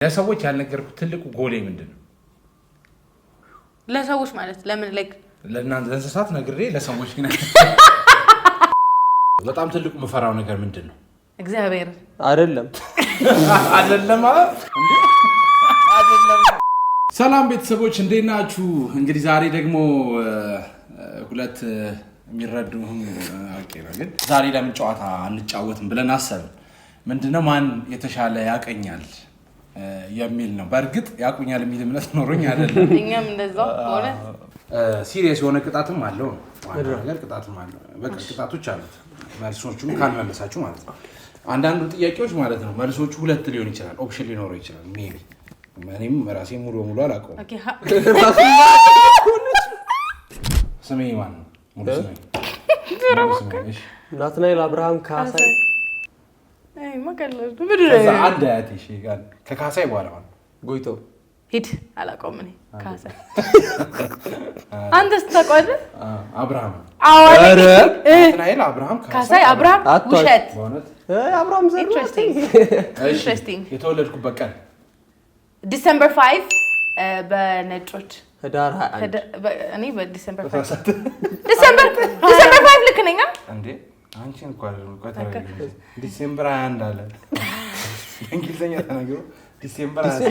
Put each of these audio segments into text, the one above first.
ለሰዎች ያልነገርኩት ትልቁ ጎሌ ምንድነው? ለሰዎች ማለት ለምን ላይክ ለእናንተ ለእንስሳት ነግሬ ለሰዎች ግን በጣም ትልቁ መፈራው ነገር ምንድነው? እግዚአብሔር አይደለም አይደለም አይደለም። ሰላም ቤተሰቦች እንዴት ናችሁ? እንግዲህ ዛሬ ደግሞ ሁለት የሚረዱ አቄራ ግን ዛሬ ለምን ጨዋታ አንጫወትም ብለን አሰብን። ምንድነው ማን የተሻለ ያቀኛል የሚል ነው። በእርግጥ ያቁኛል የሚል እምነት ኖሮኝ አይደለም። እኛም እንደዛው ሆነ። ሲሪየስ የሆነ ቅጣትም አለው። ዋና ነገር ቅጣትም አለው። በቃ ቅጣቶች አሉት። መልሶቹን ካልመለሳችሁ ማለት ነው። አንዳንዱ ጥያቄዎች ማለት ነው መልሶቹ ሁለት ሊሆን ይችላል፣ ኦፕሽን ሊኖረው ይችላል። ሜቢ እኔም ራሴ ሙሉ በሙሉ አላውቀውም። ስሜ ማን ነው? ሙሉ ስሜ ናትናኤል አብርሃም ካሳይ። አንድ አያቴ ከካሳይ በኋላ ማለት ጎይቶ ሂድ አላውቀውም እኔ ካሳይ። አንተስ ታውቀዋለህ? አብርሃም አረ ናትናኤል አብርሃም ካሳይ አብርሃም ውሸት አብርሃም ዘር ኢንትረስቲንግ የተወለድኩበት ቀን ዲሴምበር 5 በነጮች ህዳር 21 እኔ በዲሴምበር 5 ዲሴምበር 5 ልክ ነኝ እንዴ? አንቺ እንኳን ዲሴምበር 21 አለ እንግሊዘኛ ተናግሮ ዲሴምበር 5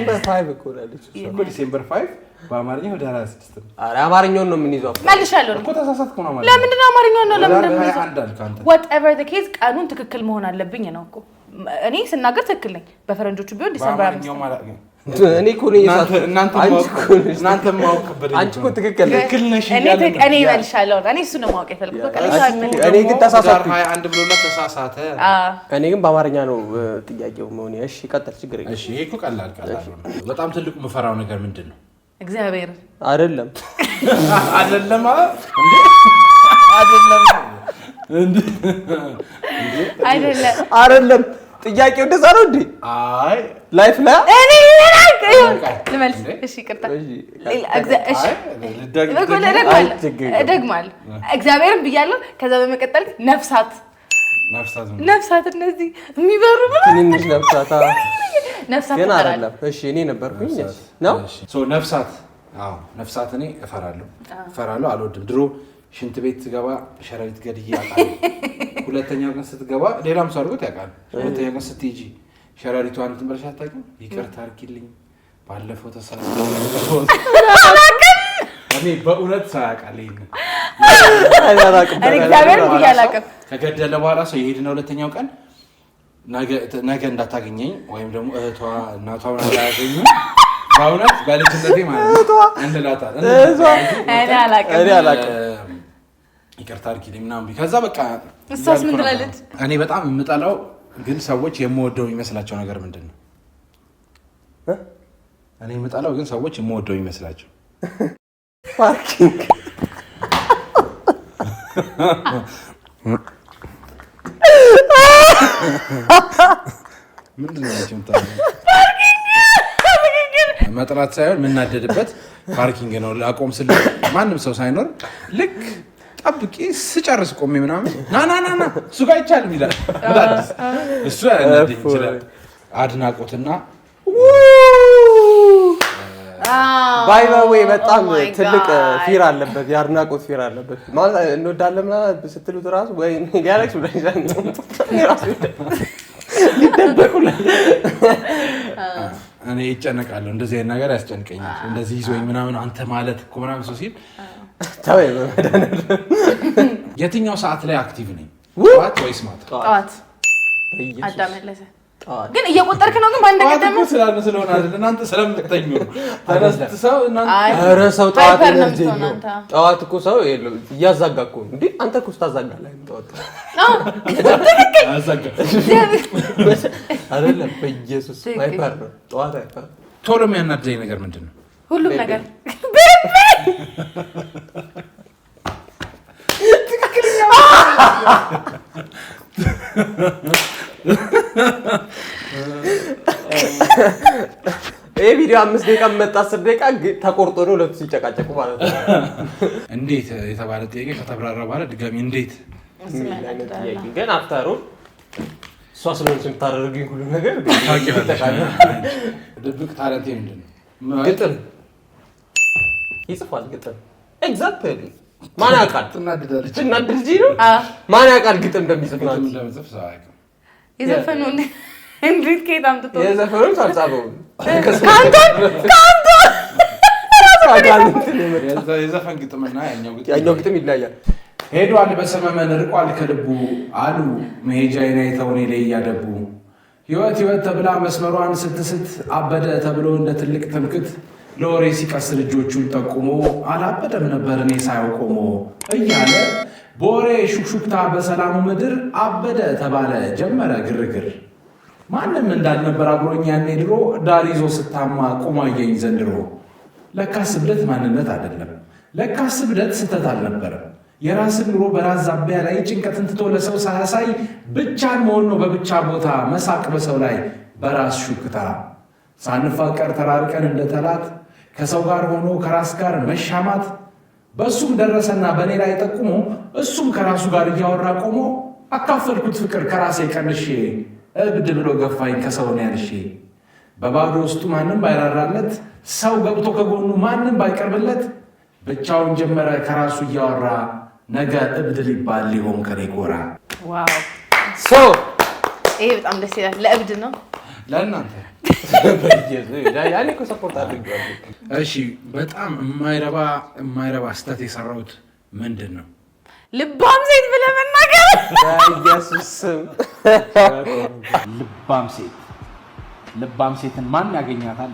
እኮ አይደለች እኮ ዲሴምበር 5 በአማርኛ ወደ 26 ነው። አረ አማርኛውን ነው የምንይዘው መልሻለሁ እኮ ተሳሳትኩ ነው ማለት። ለምንድን ነው አማርኛውን ነው ለምን እንደምንይዘው? 21 አልክ አንተ። whatever the case ቀኑን ትክክል መሆን አለብኝ ነው እኮ እኔ ስናገር ትክክል ነኝ። በፈረንጆቹ ቢሆን ዲሴምበር 5 እኔ እኮ ነኝ እናንተ ማወቅ ከበደ አንቺ እኮ ትክክል ነሽ። እኔ መልሻለሁ። እኔ እሱ ነው ማወቅ የፈለኩት። እኔ ግን ተሳሳትኩ። 21 ብሎና ተሳሳተ። እኔ ግን በአማርኛ ነው ጥያቄው መሆን። እሺ ቀጥል፣ ችግር የለም። እሺ ይሄ እኮ ቀላል ነው። በጣም ትልቁ መፈራው ነገር ምንድነው? እግዚአብሔር አይደለም አይደለም እንዴ አይደለም ጥያቄው እንደዛ ነው እንዴ? አይ ላይፍ ላይ እኔ ልመልስ። እሺ ይቅርታ። እሺ ደግማለሁ። እግዚአብሔርን ብያለሁ። ከዛ በመቀጠል ነፍሳት እነዚህ የሚበሩ ትንንሽ ነፍሳት ግን ነፍሳት አይደለም። እሺ እኔ ነበርኩኝ ነው ነፍሳት። አዎ ነፍሳት እኔ እፈራለሁ፣ አልወድም። ድሮ ሽንት ቤት ስገባ ሸረሪት ገድዬ አውቃለሁ። ሁለተኛው ቀን ስትገባ ሌላም ሰው አድርጎት ያውቃል። ሁለተኛው ቀን ስትሄጂ ሸረሪቷን ትመለሽ አታውቂም? ይቅርታ አድርጊልኝ ባለፈው ተሳስቼ እኔ በእውነት ሰው ያውቃል። ይሄን እግዚአብሔር ብያለሁ። ከገደለ በኋላ ሰው ይሄድና ሁለተኛው ቀን ነገ እንዳታገኘኝ ወይም ደግሞ እህቷ እናቷ እንዳያገኙ በእውነት በልጅነቴ ማለት ነው እንላታል። እኔ አላውቅም ይቅርታ አድርጊልኝ ምናምን። ከዛ በቃ እሷስ ምን ትላለች? እኔ በጣም የምጠላው ግን ሰዎች የምወደው የሚመስላቸው ነገር ምንድን ነው? እኔ የምጠላው ግን ሰዎች የምወደው የሚመስላቸው ፓርኪንግ። ምንድን ነው መጥራት ሳይሆን የምናደድበት ፓርኪንግ ነው። ላቆም ስል ማንም ሰው ሳይኖር ልክ ጠብቄ ስጨርስ ቆሜ ምናምን ና እሱ ጋር አይቻልም ይላል። እሱ ይችላል። አድናቆትና ባይባዌ በጣም ትልቅ ፊር አለበት፣ የአድናቆት ፊር አለበት። ማለት እንወዳለን ምናምን ስትሉት ራሱ ወይ ጋላክሲ ብለሻል ራሱ ይደበቁልኝ። እኔ ይጨነቃለሁ። እንደዚህ አይነት ነገር ያስጨንቀኛል። እንደዚህ ይዞኝ ምናምን አንተ ማለት እኮ ምናምን ሰው ሲል ታውይ በመዳነር የትኛው ሰዓት ላይ አክቲቭ ነኝ? ጠዋት ወይስ ማታ? ጠዋት። አዳመለሰ ግን እየቆጠርክ ነው። ግን ባንደ ቀደም ስለሆነ አይደል? እናንተ ስለምትተኙ ነው። ተነስተው እናንተ ኧረ ሰው ጠዋት ነው። ጠዋት እኮ ሰው እያዛጋ እኮ እንዴ! አንተ እኮ ታዛጋለህ። ጠዋት አዛጋ አይደለም። በኢየሱስ አይፈር ነው። ጠዋት አይፈር። ቶሎ የሚያናድደኝ ነገር ምንድን ነው? ሁሉም ነገር ይሄ ቪዲዮ 5 ደቂቃ መጣ 10 ደቂቃ ተቆርጦ ነው ለቱ ሲጨቃጨቁ ማለት ነው። እንዴት የተባለ ጥያቄ ከተብራራ በኋላ ድጋሚ እንዴት ግን አፍታሩ እሷ ስለሆነች የምታደርገኝ ሁሉ ነገር ድብቅ ታለንቴ ምንድን ነው? ግጥም ይጽፋል። ግጥም ኤግዛክትሊ ማን ያውቃል? ትናደዳለች። ትናደድ ነው። ማን ያውቃል ግጥም እንደሚጽፍ ነው? እንደምጽፍ ሰው አያውቅም። የዘፈኑን እንዴት ከየት አምጥቶ የዘፈኑን አልጻፈውም። የዘፈን ግጥምና ያኛው ግጥም ይለያያል። ሄዷል በሰመመን ርቋል ከልቡ አሉ መሄጃዬን አይተው እኔ ላይ እያደቡ ህይወት ተብላ መስመሯን ስትስት አበደ ተብሎ እንደ ትልቅ ትምክት ለወሬ ሲቀስር እጆቹን ጠቁሞ አላበደም ነበር እኔ ሳየው ቆሞ እያለ በወሬ ሹክሹክታ በሰላሙ ምድር አበደ ተባለ ጀመረ ግርግር። ማንም እንዳልነበር አብሮኝ ያኔ ድሮ ዳር ይዞ ስታማ ቁሞ አየኝ ዘንድሮ። ለካስ እብደት ማንነት አይደለም፣ ለካስ እብደት ስተት አልነበረም። የራስን ኑሮ በራስ ዛቢያ ላይ ጭንቀትን ትቶ ለሰው ሳያሳይ ብቻን መሆን ነው በብቻ ቦታ መሳቅ በሰው ላይ በራስ ሹክታ። ሳንፋቀር ተራርቀን እንደ ጠላት ከሰው ጋር ሆኖ ከራስ ጋር መሻማት። በእሱም ደረሰና በእኔ ላይ ጠቁሞ እሱም ከራሱ ጋር እያወራ ቆሞ አካፈልኩት ፍቅር ከራሴ ቀንሼ እብድ ብሎ ገፋኝ ከሰውን ያልሼ። በባዶ ውስጡ ማንም ባይራራለት ሰው ገብቶ ከጎኑ ማንም ባይቀርብለት ብቻውን ጀመረ ከራሱ እያወራ ነገ እብድ ሊባል ሊሆን ከኔ ጎራ። ዋው ይሄ በጣም ደስ ይላል። ለእብድ ነው ለእናንተ ያኔ እኮ ሰፖርት አድርጌዋለሁ። እሺ በጣም የማይረባ ስህተት የሰራሁት ምንድን ነው? ልባም ሴት ብለህ መናገር። ኢየሱስ ልባም ሴትን ማን ያገኛታል?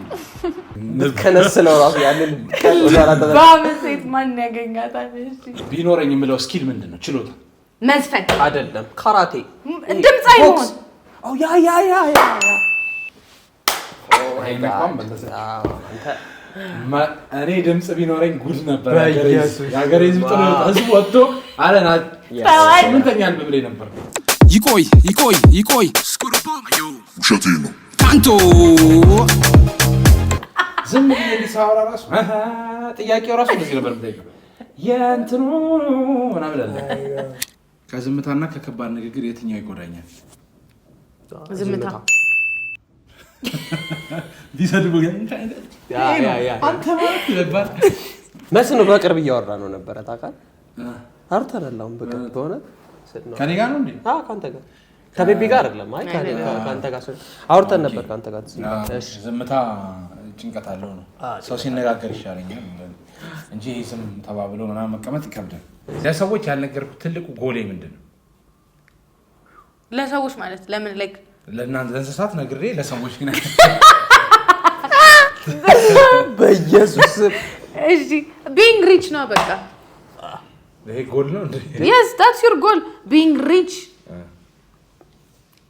ከነስለው ራሱ ያንን ልባም ሴት ማን ያገኛታል? ቢኖረኝ የምለው ስኪል ምንድን ነው? ችሎታ መዝፈን አይደለም፣ ካራቴ፣ ድምፅ አይሆን። እኔ ድምፅ ቢኖረኝ ጉድ ነበር። የሀገሬ ህዝብ ወጥቶ አለና ስምንተኛ አንብብ ላይ ነበር። ይቆይ ውሸቴ ነው ካንቶ ዝም ብዬ ሳወራ ራሱ ጥያቄው ራሱ እንደዚህ ነበር የምጠይቀው የእንትኑ ምናምን አለ። ከዝምታና ከከባድ ንግግር የትኛው ይጎዳኛል? ዝምታ። ቢሰድቡ አንተ ማለት ይለባል። መስኖ በቅርብ እያወራ ነው ነበረ ታውቃለህ? አውርተናል። አሁን በቅርብ ተሆነ ከኔ ጋር ነው እንዴ? ከአንተ ጋር ከቤቢ ጋር አይደለም። አይ ከአንተ ጋር አውርተን ነበር። ከአንተ ጋር ዝምታ ጭንቀት አለው ነው። ሰው ሲነጋገር ይሻለኛል እንጂ ዝም ተባብሎ ምናምን መቀመጥ ይከብዳል። ለሰዎች ያልነገርኩት ትልቁ ጎሌ ምንድን ነው? ለሰዎች ማለት ለምን ላይክ ለእናንተ ለእንስሳት ነግሬ ለሰዎች ግን በኢየሱስ እሺ being rich ነው በቃ። ይሄ ጎል ነው እንዴ? Yes, that's your goal, being rich.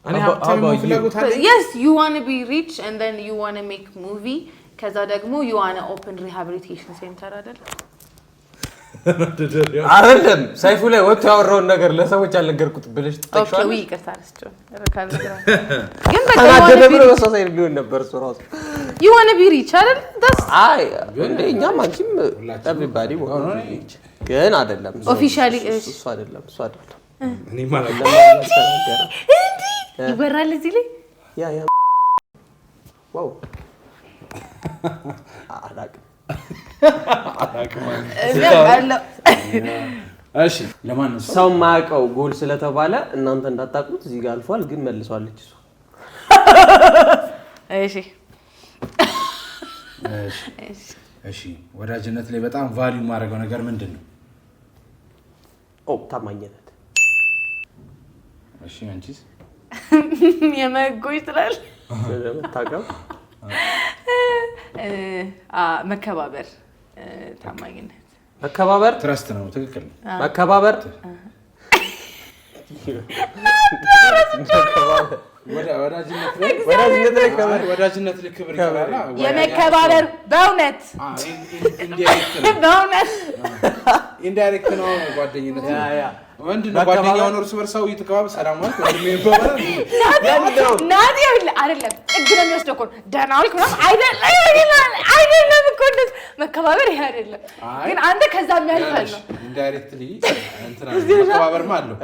Yes, you want to be rich and then you want to make movie. ከዛ ደግሞ you want to open rehabilitation center አይደል? አይደለም ሳይፉ ላይ ወጥቶ ያወራውን ነገር ለሰዎች ያልነገርኩት ብለሽ ተጠቅሻለሽ። ኦኬ ይቅርታ አስቸው ግን ተናደደ ብሎ በሰው ሳይድ ሊሆን ነበር እሱ ራሱ you want to be rich አይደል? አይ እንደ እኛም አንቺም everybody want to be rich ግን አይደለም ኦፊሻሊ እሱ አይደለም እኔ ማለት ይበራል እዚህ ላይ ያ ዋው አላውቅም። እሺ ለማን ሰው ማያውቀው ጎል ስለተባለ እናንተ እንዳታውቁት እዚህ ጋር አልፏል፣ ግን መልሷለች እሱ። እሺ ወዳጅነት ላይ በጣም ቫልዩ ማድረገው ነገር ምንድን ነው? ታማኝነት። እሺ አንቺስ? የመጎይ ትላል መታቀብ፣ መከባበር፣ ታማኝነት፣ መከባበር፣ ትረስት ነው። ትክክል ነው። መከባበር ወዳጅነት ላይ ክብር ይቀራል። የመከባበር በእውነት ኢንዳይሬክት ነው ጓደኝነት። ወንድና ጓደኛውን እርስ በርሳው እየተከባበረ ሰላም ማለት ወንድሜ ይባላል። ናዲ አይደለም ጥግ ነው የሚወስደው እኮ ደህና ዋልክ ምናምን አይደለም እኮ መከባበር ይሄ አይደለም። ግን አንተ ከዛ የሚያልፈል ነው ኢንዳይሬክትሊ እንትና መከባበርማ አለው።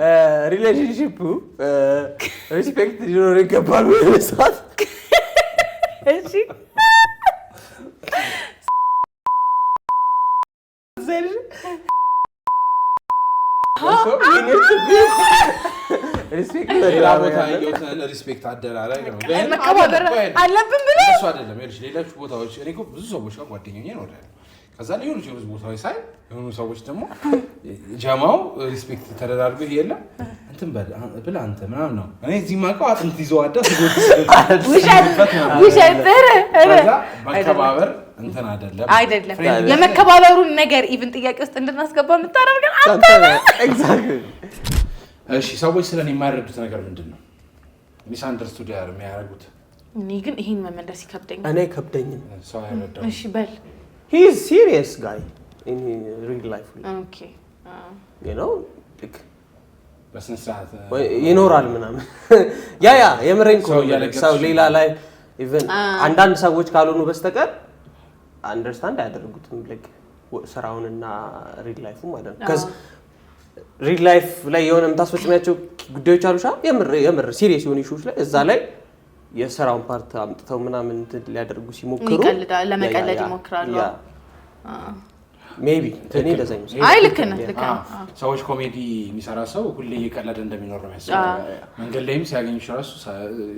ሪሌሽንሺፑ ሪስፔክት ሊኖረው ይገባል ወይስ እሺ ሪስፔክት አደራረግ ነው መከባበር አለብን ብለህ እሱ አይደለም። ሌሎች ቦታዎች እኔ እኮ ብዙ ሰዎች ጋር ጓደኛዬ ነው አይደል? ከዛ ሊሆን ይችላል ቦታዎች ሳይ የሆኑ ሰዎች ደግሞ ጀማው ሪስፔክት ተደራርጎ ይሄለ እንትን ብላ አንተ ምናምን ነው። እኔ እዚህ ማቀው አጥንት ይዞ አዳ ከዛ መከባበር እንትን አይደለም። የመከባበሩን ነገር ኢቭን ጥያቄ ውስጥ እንድናስገባ የምታደርገን አንተ ነህ። ኤግዛክትሊ። እሺ ሰዎች ስለኔ የማይረዱት ነገር ምንድነው? ሚስ አንደርስቱድ የሚያደርጉት እኔ ግን ይሄን መመለስ ይከብደኛል። እኔ ከብደኝም ሰው አይረዳው። እሺ በል he is serious guy in real life. Okay. You know like በስነ ስርዓት ይኖራል ምናምን ያ የምሬን ሰው ሌላ ላይ ኢቭን አንዳንድ ሰዎች ካልሆኑ በስተቀር አንደርስታንድ አያደርጉትም like ስራውንና ሪል ላይፉ ማለት ነው። cuz ሪል ላይፍ ላይ የሆነ የምታስፈጽሚያቸው ጉዳዮች አሉሻ የምር ሲሪየስ የሆኑ ኢሹዎች ላይ እዛ ላይ የስራውን ፓርት አምጥተው ምናምን ሊያደርጉ ሲሞክሩ ለመቀለድ ይሞክራሉ። ሜቢ እኔ ለዛኝ ነው። አይ ልክ ነህ። ሰዎች ኮሜዲ የሚሰራ ሰው ሁሌ እየቀለደ እንደሚኖር ነው ያስባል። መንገድ ላይም ሲያገኝሽ ራሱ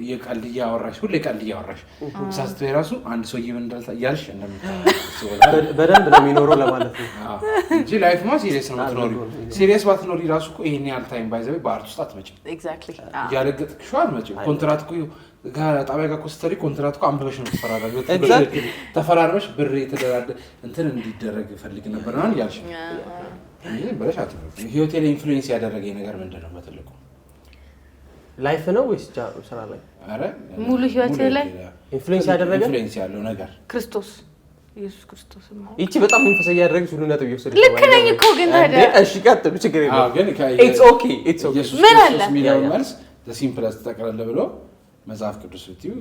እየቀልድ እያወራሽ ሁሌ ቀልድ እያወራሽ ሳስተው የራሱ አንድ ሰው ይብን እንዳልታያልሽ እንደምታስበው በደንብ ነው የሚኖረው ለማለት ነው እንጂ ላይፍ ማ ሲሪየስ ነው የምትኖሪው። ሲሪየስ ባትኖሪ ራሱ እኮ ይሄን ያህል ታይም ባይዘው በአርት ውስጥ አትመጭም። ኤግዛክትሊ እያለገጥክሽ አትመጭም። ኮንትራት እኮ ጣቢያ ጋር ኮስተሪ ኮንትራት እኮ አንብበሽ ነው ተፈራራለሽ። ተፈራራሽ ብር የተደራደ እንትን እንዲደረግ ፈልግ ነበር ነው ያልሽ። ይሄ በለሽ አትበል። ህይወቴ ላይ ኢንፍሉዌንስ ያደረገኝ ነገር ምንድነው? በትልቁ ላይፍ ነው ወይስ ስራ ላይ? አረ ሙሉ ህይወቴ ላይ ኢንፍሉዌንስ ያደረገ ኢንፍሉዌንስ ያለው ነገር ክርስቶስ ኢየሱስ ክርስቶስ ነው። እቺ በጣም መንፈሳዊ ያደረግሽ ሁሉ ነጥብ ይወሰድ። ልክ ነኝ እኮ ግን ታዲያ እሺ ቀጥሉ፣ ችግር የለውም። ግን ኢትስ ኦኬ ኢትስ ኦኬ። ምን አለ ሚሊዮን መልስ ለሲምፕልስ ተቀራለ ብሎ መጽሐፍ ቅዱስ ብትዩ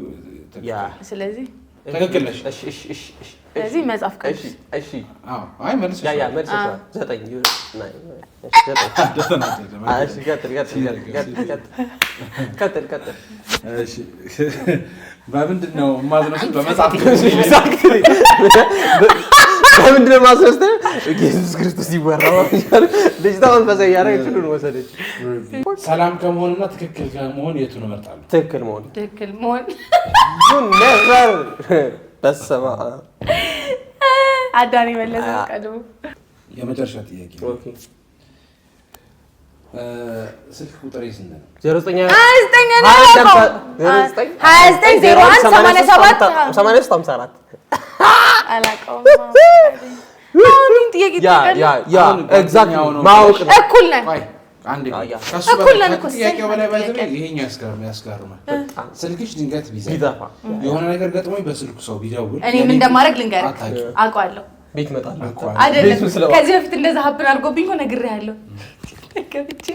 ያ ስለዚህ ትክክል ነሽ። እሺ ስለዚህ መጽሐፍ ቅዱስ እሺ አይ መልስ ያ መልስ 9 ዩ 9 ቀጥል። እሺ በምንድን ነው ማዝነው? በመጽሐፍ ቅዱስ ኤግዛክትሊ በምንድን ነው ማዝነው? ኢየሱስ ክርስቶስ ይወራው ልጅቷ መንፈሳዊ ያደረገች ሁሉ ወሰደች። ሰላም ከመሆንና ትክክል ከመሆን የቱን እመርጣለሁ? ትክክል መሆን ነበር። በስመ አብ አዳኒ መለሰ ቀድሞ የመጨረሻ ጥያቄ ኦኬ ስልክ ቁጥር ስንት ነው? 29 አላውቀውም። ማወቅ ነው። እኩል ነን እኩል ነን እኮ ጥያቄው በላይ ባይዘው ይሄኛው ያስገርማል። ስልክሽ ድንገት ቢጠፋ የሆነ ነገር ገጥሞኝ በስልኩ ሰው ቢደውል እኔ ምን እንደማደርግ ልንገርህ። አውቀዋለሁ። ቤት እመጣለሁ አይደለም ከዚህ በፊት እንደዛ ሀብን አድርጎብኝ እኮ ነግሬሃለሁ። ገብቼ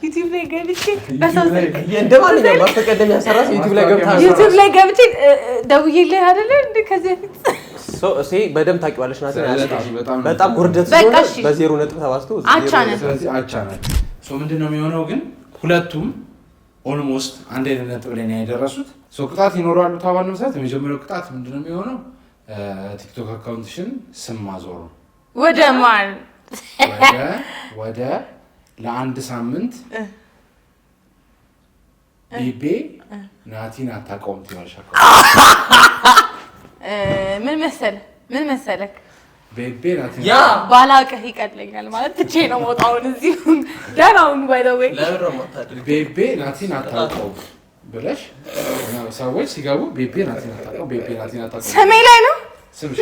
ዩቲዩብ ላይ ገብቼ እንደማንኛውም ማስፈቀደም ያሰራስ ዩቲዩብ ላይ ገብቼ ደውዬልህ አይደለ እንዴ? ከዚህ በፊት በደምብ ታውቂዋለሽ ናት። በጣም ውርደት ስለሆነ በዜሮ ነጥብ ተባዝቶ ስለዚህ አቻናል ምንድነው የሚሆነው? ግን ሁለቱም ኦልሞስት አንድ አይነት ነጥብ ላይ ነው የደረሱት። ቅጣት ይኖራሉ ተባለ መሰረት የመጀመሪያው ቅጣት ምንድነው የሚሆነው? ቲክቶክ አካውንትሽን ስም ማዞር ነው። ወደ ማን? ወደ ለአንድ ሳምንት ቤቤ ናቲን አታውቀውም ትያለሽ። ምን መሰለህ ቤቤ ናቲን ያ ባላቀህ ይቀድለኛል ማለት ትቼ ነው ወጣውን እዚህ ዳናውን ባይ ዘ ዌይ ቤቤ ናቲን አታውቀውም ብለሽ ሰዎች ሲገቡ ቤቤ ናቲን አታውቀውም ስሜ ላይ ነው ስምሽ።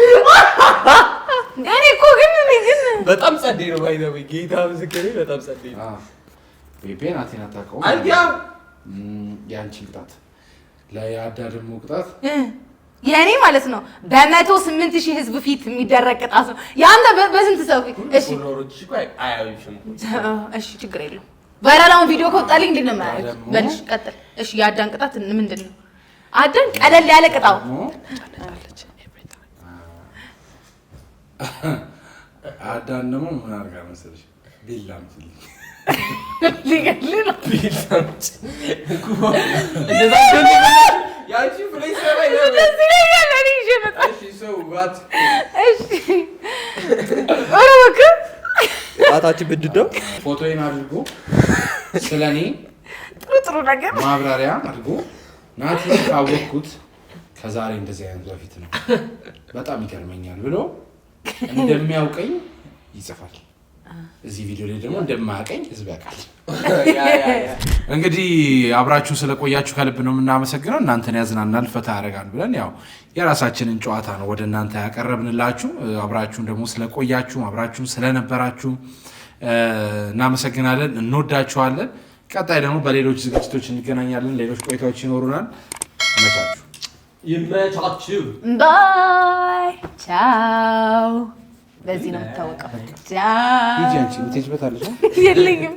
እኔ እኮ ግን በጣም ጸዴ ነው ባይ ዘ ዌይ ጌታ ምስክሬ በጣም ጸዴ ነው። ቤቤ ናቲን አታውቀውም ያንቺ ቅጣት። ለያዳ ደግሞ ቅጣት የኔ ማለት ነው በ108,000 ህዝብ ፊት የሚደረግ ቅጣት ነው። ያንተ በስንት ሰው ፊት? እሺ ችግር የለውም ቫይራላውን ቪዲዮ ከወጣልኝ እንዴት ነው የማያደርግ? በልሽ ቀጥል። እሺ የአዳን ቅጣት ምንድን ነው? አዳን ቀለል ያለ ቅጣው። አዳን ደግሞ ምን አድርጋ መሰለሽ? ቢላ ምትል ሊገል ነው እንደዛ ያቺ ፍሌክስ ላይ ነው እንደዚህ ላይ ያለ ልጅ ይመጣ። እሺ ሰው ዋት እሺ አረወከ አታች ብድደው ፎቶዬን አድርጎ ስለኔ ጥሩ ነገር ማብራሪያ አድርጎ ናቲ ካወቅኩት ከዛሬ እንደዚህ አይነት በፊት ነው በጣም ይገርመኛል ብሎ እንደሚያውቀኝ ይጽፋል። እዚህ ቪዲዮ ላይ ደግሞ እንደማያውቀኝ ህዝብ ያውቃል። እንግዲህ አብራችሁ ስለቆያችሁ ከልብ ነው የምናመሰግነው። እናንተን ያዝናናል፣ ፈታ ያደርጋል ብለን ያው የራሳችንን ጨዋታ ነው ወደ እናንተ ያቀረብንላችሁ። አብራችሁን ደግሞ ስለቆያችሁ አብራችሁን ስለነበራችሁ እናመሰግናለን፣ እንወዳችኋለን። ቀጣይ ደግሞ በሌሎች ዝግጅቶች እንገናኛለን። ሌሎች ቆይታዎች ይኖሩናል። ይመቻችሁ። ባይ ቻው። በዚህ ነው የምታወቀው። ቻው። ይጂ አንቺ ምትሄጂበት አለሽ? የለኝም